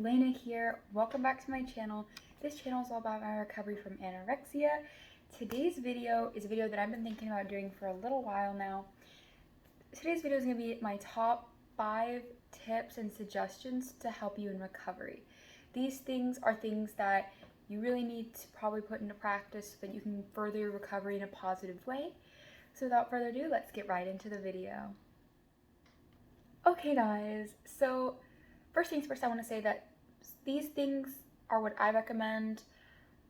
Layna here. Welcome back to my channel. This channel is all about my recovery from anorexia. Today's video is a video that I've been thinking about doing for a little while now. Today's video is going to be my top 5 tips and suggestions to help you in recovery. These things are things that you really need to probably put into practice so that you can further your recovery in a positive way. So without further ado, let's get right into the video. Okay guys, so first things first, I want to say that these things are what I recommend.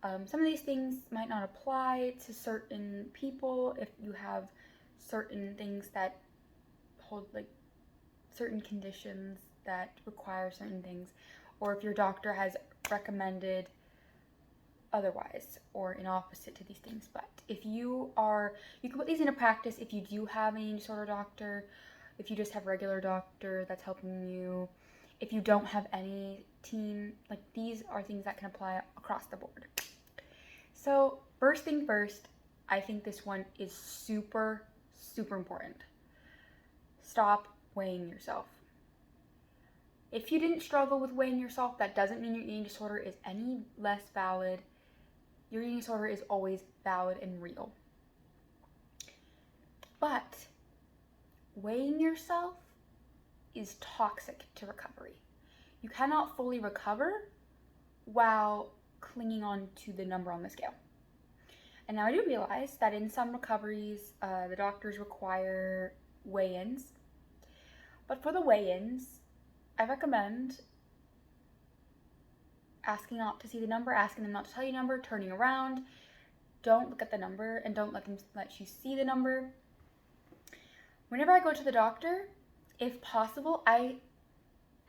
Some of these things might not apply to certain people if you have certain things that hold, like certain conditions that require certain things, or if your doctor has recommended otherwise or in opposite to these things. But if you can put these into practice if you do have an eating disorder doctor, if you just have regular doctor that's helping you, if you don't have any team, like these are things that can apply across the board. So first thing first, I think this one is super, super important. Stop weighing yourself. If you didn't struggle with weighing yourself, that doesn't mean your eating disorder is any less valid. Your eating disorder is always valid and real. But weighing yourself is toxic to recovery. You cannot fully recover while clinging on to the number on the scale. And now I do realize that in some recoveries, the doctors require weigh-ins. But for the weigh-ins, I recommend asking not to see the number, asking them not to tell you the number, turning around. Don't look at the number and don't let them let you see the number. Whenever I go to the doctor, if possible, I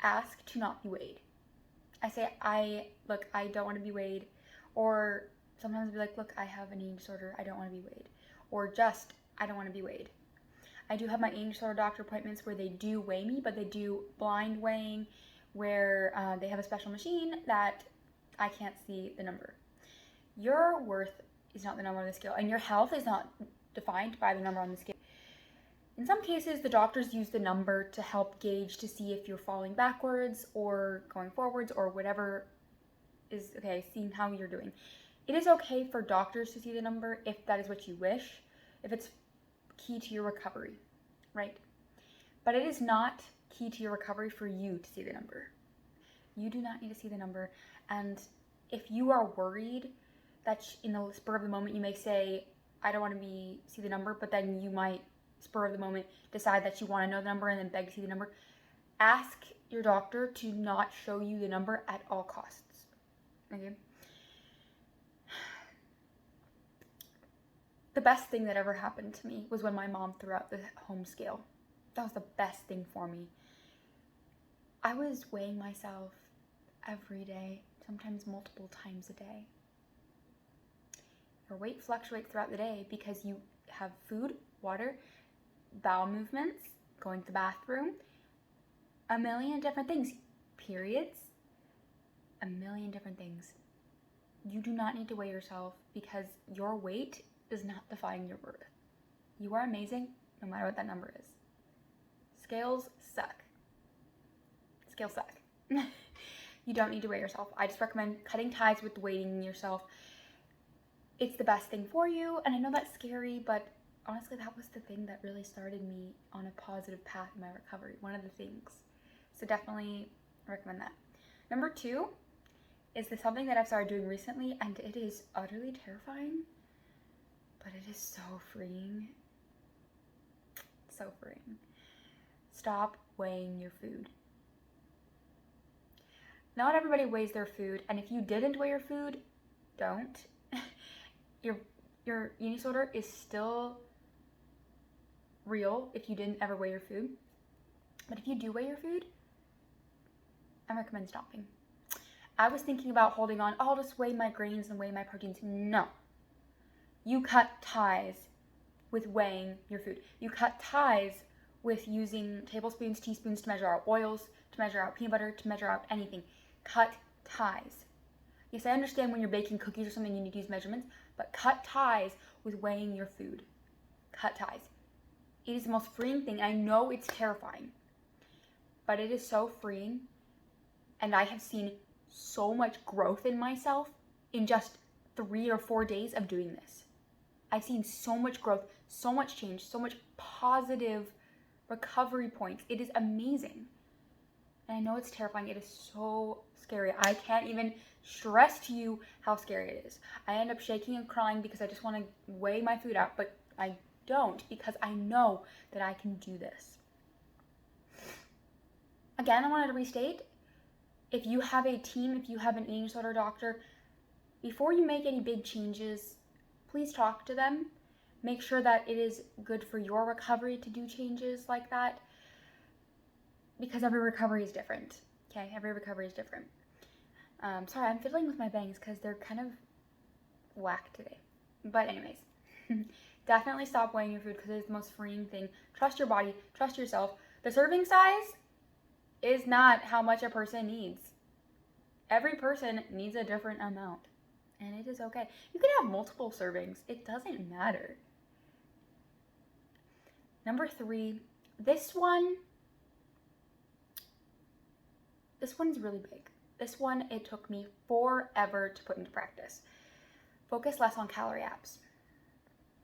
ask to not be weighed. I say, I don't want to be weighed. Or sometimes I'll be like, look, I have an eating disorder, I don't want to be weighed. Or just, I don't want to be weighed. I do have my eating disorder doctor appointments where they do weigh me, but they do blind weighing where they have a special machine that I can't see the number. Your worth is not the number on the scale, and your health is not defined by the number on the scale. In some cases, the doctors use the number to help gauge to see if you're falling backwards or going forwards or whatever is, okay, seeing how you're doing. It is okay for doctors to see the number if that is what you wish, if it's key to your recovery, right? But it is not key to your recovery for you to see the number. You do not need to see the number. And if you are worried that in the spur of the moment you may say, I don't want to see the number, but then you might spur of the moment decide that you want to know the number and then beg to see the number, ask your doctor to not show you the number at all costs. Okay? The best thing that ever happened to me was when my mom threw out the home scale. That was the best thing for me. I was weighing myself every day, sometimes multiple times a day. Your weight fluctuates throughout the day because you have food, water, bowel movements, going to the bathroom, a million different things, periods, a million different things. You do not need to weigh yourself because your weight does not define your worth. You are amazing no matter what that number is. Scales suck. Scales suck. You don't need to weigh yourself. I just recommend cutting ties with weighing yourself. It's the best thing for you, and I know that's scary, but honestly, that was the thing that really started me on a positive path in my recovery. One of the things. So definitely recommend that. Number 2 is something that I've started doing recently, and it is utterly terrifying, but it is so freeing. So freeing. Stop weighing your food. Not everybody weighs their food, and if you didn't weigh your food, don't. Your eating disorder is still real if you didn't ever weigh your food. But if you do weigh your food, I recommend stopping. I was thinking about holding on, I'll just weigh my grains and weigh my proteins. No. You cut ties with weighing your food. You cut ties with using tablespoons, teaspoons to measure out oils, to measure out peanut butter, to measure out anything. Cut ties. Yes, I understand when you're baking cookies or something you need to use measurements, but cut ties with weighing your food. Cut ties. It is the most freeing thing. I know it's terrifying, but it is so freeing and I have seen so much growth in myself in just 3 or 4 days of doing this. I've seen so much growth, so much change, so much positive recovery points. It is amazing. And I know it's terrifying. It is so scary. I can't even stress to you how scary it is. I end up shaking and crying because I just want to weigh my food out, but I don't, because I know that I can do this. Again, I wanted to restate, if you have a team, if you have an eating disorder doctor, before you make any big changes, please talk to them. Make sure that it is good for your recovery to do changes like that, because every recovery is different. Okay, every recovery is different. Sorry, I'm fiddling with my bangs because they're kind of whack today. But anyways, definitely stop weighing your food because it's the most freeing thing. Trust your body, trust yourself. The serving size is not how much a person needs. Every person needs a different amount, and it is okay. You can have multiple servings. It doesn't matter. Number 3, this one's really big. This one, it took me forever to put into practice. Focus less on Calorie Apps.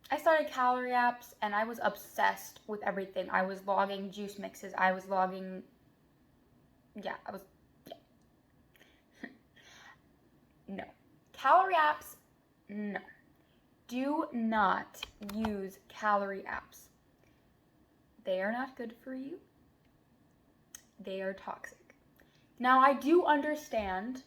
I started Calorie Apps and I was obsessed with everything. I was logging juice mixes. I was logging, No. Calorie Apps, no. Do not use Calorie Apps. They are not good for you. They are toxic. Now, I do understand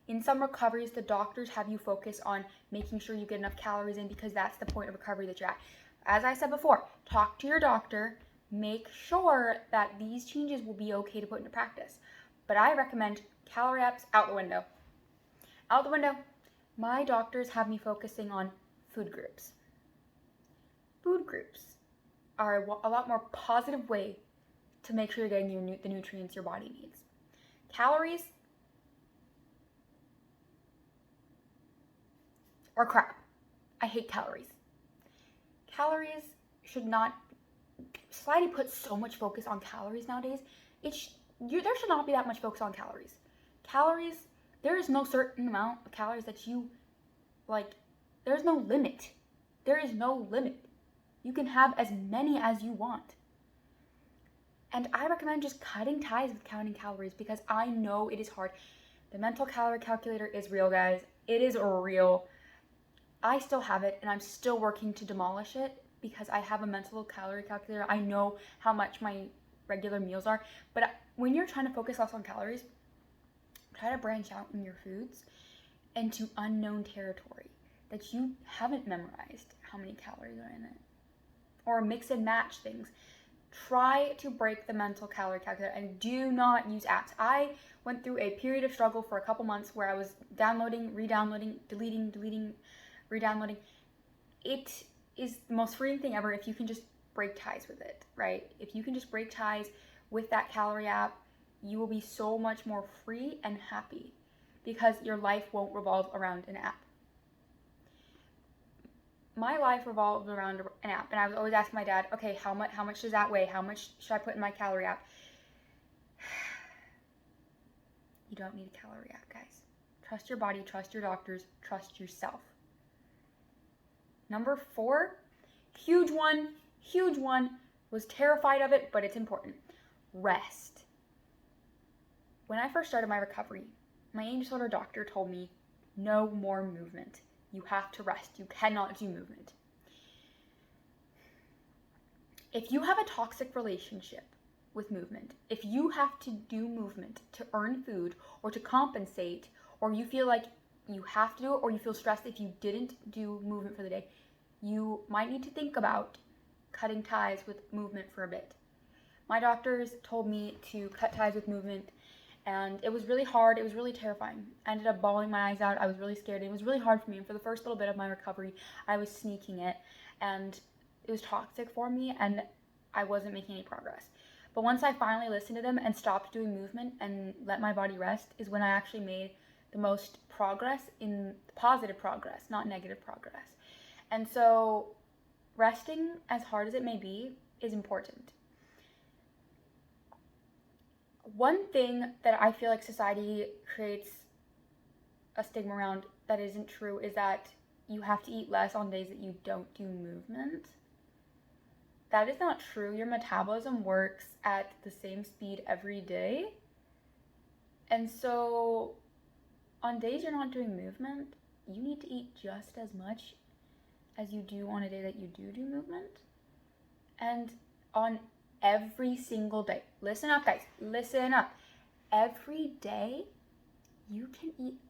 in some recoveries, the doctors have you focus on making sure you get enough calories in because that's the point of recovery that you're at. As I said before, talk to your doctor. Make sure that these changes will be okay to put into practice. But I recommend Calorie Apps out the window. Out the window. My doctors have me focusing on food groups. Food groups are a lot more positive way to make sure you're getting the nutrients your body needs. Calories or crap. I hate calories. Calories should not. Society puts so much focus on calories nowadays. There should not be that much focus on calories. Calories, there is no certain amount of calories that you like. There's no limit. There is no limit. You can have as many as you want. And I recommend just cutting ties with counting calories because I know it is hard. The mental calorie calculator is real, guys. It is real. I still have it and I'm still working to demolish it because I have a mental calorie calculator. I know how much my regular meals are. But when you're trying to focus less on calories, try to branch out in your foods into unknown territory that you haven't memorized how many calories are in it. Or mix and match things. Try to break the mental calorie calculator and do not use apps. I went through a period of struggle for a couple months where I was downloading, re-downloading, deleting, re-downloading. It is the most freeing thing ever if you can just break ties with it, right? If you can just break ties with that calorie app, you will be so much more free and happy because your life won't revolve around an app. My life revolved around an app, and I was always asking my dad, okay, how much does that weigh? How much should I put in my calorie app? You don't need a calorie app, guys. Trust your body, trust your doctors, trust yourself. Number 4, huge one, was terrified of it, but it's important. Rest. When I first started my recovery, my eating disorder doctor told me, no more movement. You have to rest. You cannot do movement. If you have a toxic relationship with movement, if you have to do movement to earn food or to compensate, or you feel like you have to do it, or you feel stressed if you didn't do movement for the day, you might need to think about cutting ties with movement for a bit. My doctors told me to cut ties with movement, and it was really hard. It was really terrifying. I ended up bawling my eyes out. I was really scared. It was really hard for me. And for the first little bit of my recovery, I was sneaking it. And it was toxic for me, and I wasn't making any progress. But once I finally listened to them and stopped doing movement and let my body rest is when I actually made the most progress, in positive progress, not negative progress. And so resting, as hard as it may be, is important. One thing that I feel like society creates a stigma around that isn't true is that you have to eat less on days that you don't do movement. That is not true. Your metabolism works at the same speed every day. And so on days you're not doing movement, you need to eat just as much as you do on a day that you do movement. And on every single day, listen up guys, listen up. Every day you can eat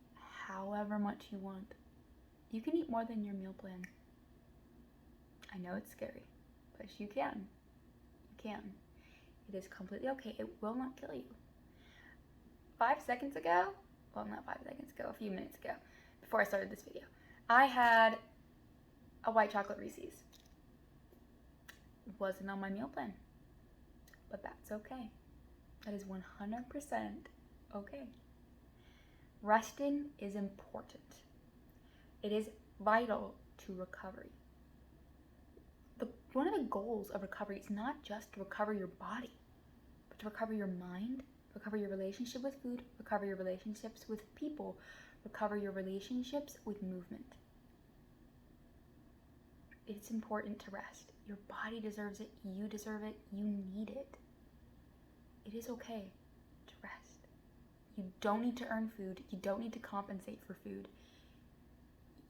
however much you want. You can eat more than your meal plan. I know it's scary, but you can. You can. It is completely okay. It will not kill you. 5 seconds ago, well, not 5 seconds ago, a few minutes ago, before I started this video, I had a white chocolate Reese's. Wasn't on my meal plan, but that's okay. That is 100% okay. Resting is important. It is vital to recovery. One of the goals of recovery is not just to recover your body, but to recover your mind, recover your relationship with food, recover your relationships with people, recover your relationships with movement. It's important to rest. Your body deserves it. You deserve it. You need it. It is okay to rest. You don't need to earn food. You don't need to compensate for food.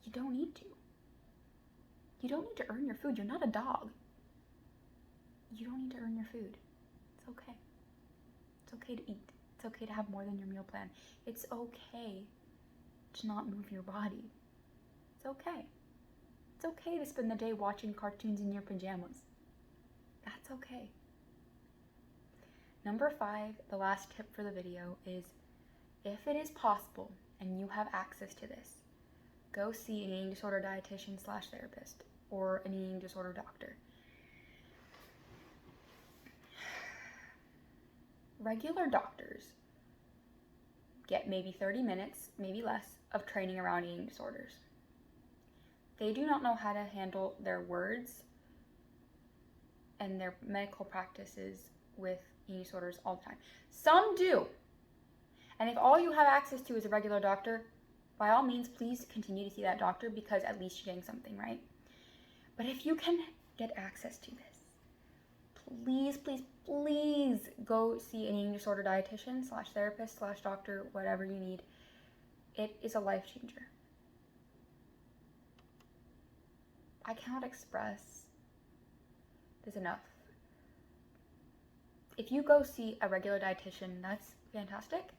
You don't need to. You don't need to earn your food. You're not a dog. You don't need to earn your food. It's okay. It's okay to eat. It's okay to have more than your meal plan. It's okay to not move your body. It's okay. It's okay to spend the day watching cartoons in your pajamas. That's okay. Number 5, the last tip for the video is, if it is possible and you have access to this, go see an eating disorder dietitian/therapist or an eating disorder doctor. Regular doctors get maybe 30 minutes, maybe less, of training around eating disorders. They do not know how to handle their words and their medical practices with eating disorders all the time. Some do. And if all you have access to is a regular doctor, by all means, please continue to see that doctor, because at least you're getting something, right? But if you can get access to this, please, please, please go see an eating disorder dietitian/therapist/doctor, whatever you need. It is a life changer. I cannot express this enough. If you go see a regular dietitian, that's fantastic.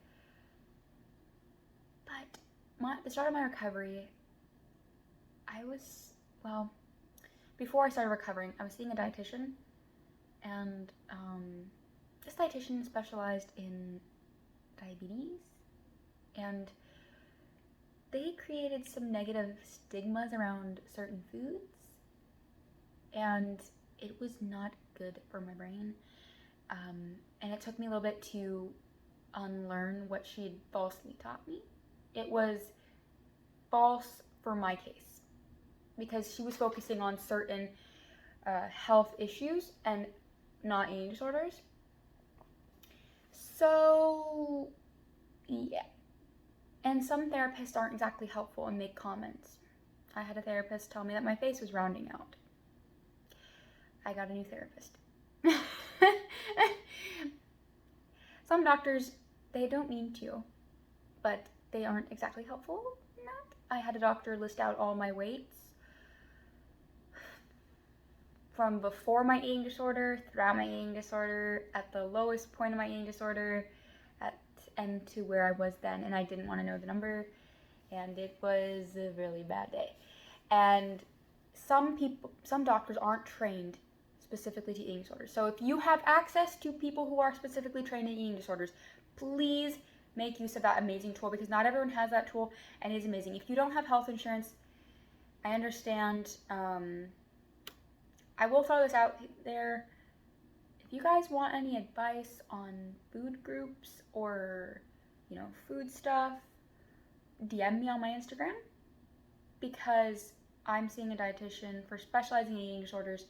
But the start of my recovery, before I started recovering, I was seeing a dietitian, and this dietitian specialized in diabetes, and they created some negative stigmas around certain foods, and it was not good for my brain. And it took me a little bit to unlearn what she had falsely taught me. It was false for my case, because she was focusing on certain health issues and not eating disorders. So, yeah. And some therapists aren't exactly helpful and make comments. I had a therapist tell me that my face was rounding out. I got a new therapist. Some doctors, they don't mean to, but they aren't exactly helpful in that. I had a doctor list out all my weights from before my eating disorder, throughout my eating disorder, at the lowest point of my eating disorder, and to where I was then, and I didn't want to know the number, and it was a really bad day. And some doctors aren't trained specifically to eating disorders. So if you have access to people who are specifically trained in eating disorders, please make use of that amazing tool, because not everyone has that tool, and it is amazing. If you don't have health insurance, I understand. I will throw this out there. If you guys want any advice on food groups or, food stuff, DM me on my Instagram, because I'm seeing a dietitian for specializing in eating disorders.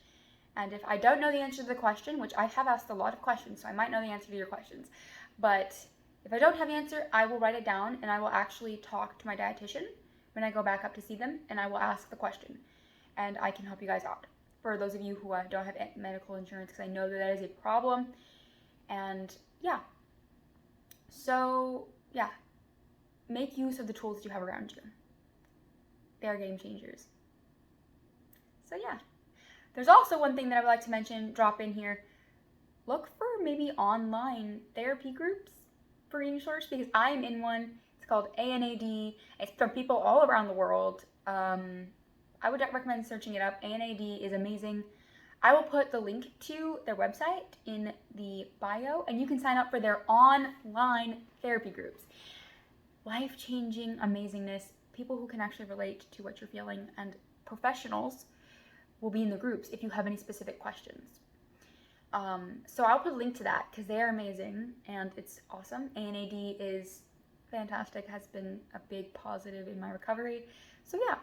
And if I don't know the answer to the question, which I have asked a lot of questions, so I might know the answer to your questions, But if I don't have an answer, I will write it down and I will actually talk to my dietitian when I go back up to see them, and I will ask the question, and I can help you guys out. For those of you who don't have medical insurance, because I know that is a problem. And yeah, so yeah, make use of the tools that you have around you. They are game changers. So yeah, there's also one thing that I would like to mention, drop in here. Look for maybe online therapy groups for eating disorders, because I am in one. It's called ANAD. It's from people all around the world. I would recommend searching it up. ANAD is amazing. I will put the link to their website in the bio, and you can sign up for their online therapy groups. Life-changing amazingness. People who can actually relate to what you're feeling, and professionals will be in the groups if you have any specific questions. So I'll put a link to that because they are amazing and it's awesome. ANAD is fantastic, has been a big positive in my recovery. So yeah.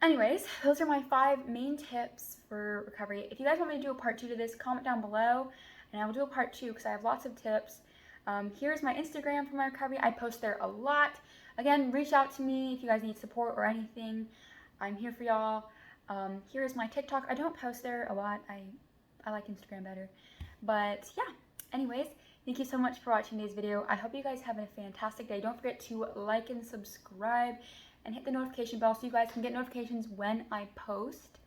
Anyways, those are my 5 main tips for recovery. If you guys want me to do a part 2 to this, comment down below and I will do a part 2 because I have lots of tips. Here's my Instagram for my recovery. I post there a lot. Again, reach out to me if you guys need support or anything. I'm here for y'all. Here's my TikTok. I don't post there a lot. I like Instagram better. But yeah, anyways, thank you so much for watching today's video. I hope you guys have a fantastic day. Don't forget to like and subscribe and hit the notification bell so you guys can get notifications when I post.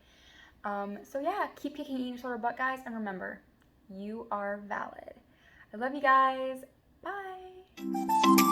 So yeah, keep kicking eating disorder butt, guys, and remember, you are valid. I love you guys. Bye.